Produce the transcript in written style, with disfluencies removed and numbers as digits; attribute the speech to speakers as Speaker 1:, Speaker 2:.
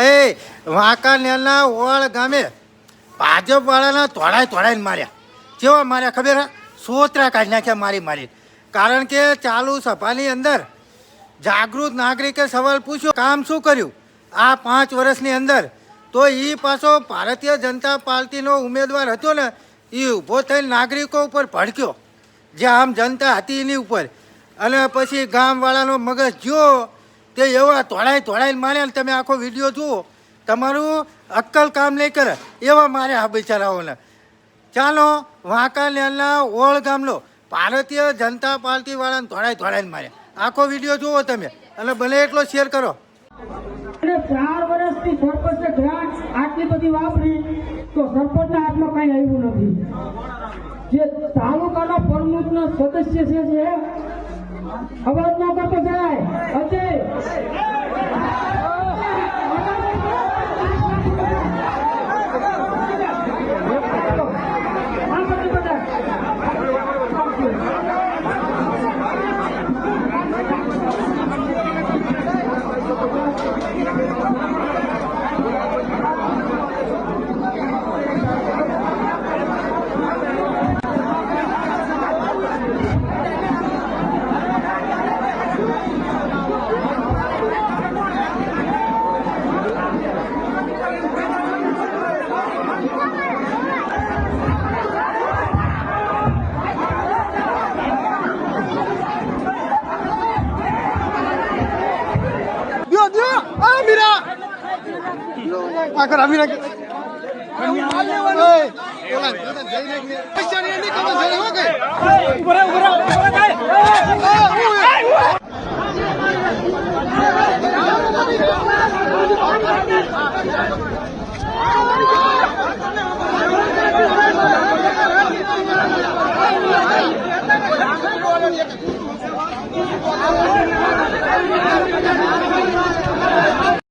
Speaker 1: એ વાંકાનેરના ઓળ ગામે ભાજપ વાળાના તોડાઈને માર્યા. કેવા માર્યા ખબર હે? સોતરા કાઢી નાખ્યા મારી. કારણ કે ચાલુ સભાની અંદર જાગૃત નાગરિકે સવાલ પૂછ્યો, કામ શું કર્યું આ 5 વર્ષની અંદર? તો એ પાછો ભારતીય જનતા પાર્ટીનો ઉમેદવાર હતો ને, એ ઊભો થઈને નાગરિકો ઉપર ભડક્યો, જે આમ જનતા હતી એની ઉપર. અને પછી ગામવાળાનો મગજ જો તે એવા તોડાઈને માર્યા. તમે આખો વિડીયો જુઓ, તમારું અક્કલ કામ નહીં કરે એવા માર્યા આ બિચારાઓને. ચાલો, વાંકાનેરના ઓળ ગામનો ભારતીય જનતા પાર્ટી વાળાને તોડાઈને માર્યા. આખો વિડીયો જુઓ તમે અને બને એટલો શેર કરો.
Speaker 2: 4 વર્ષથી સરપંચને ગ્રાન્ટ આટલી બધી વાપરી તો સરપંચના હાથમાં કઈ આવ્યું નથી. જે તાલુકાના પ્રમુખના સદસ્ય છે જે અવાજ ન કરતો જાય અજય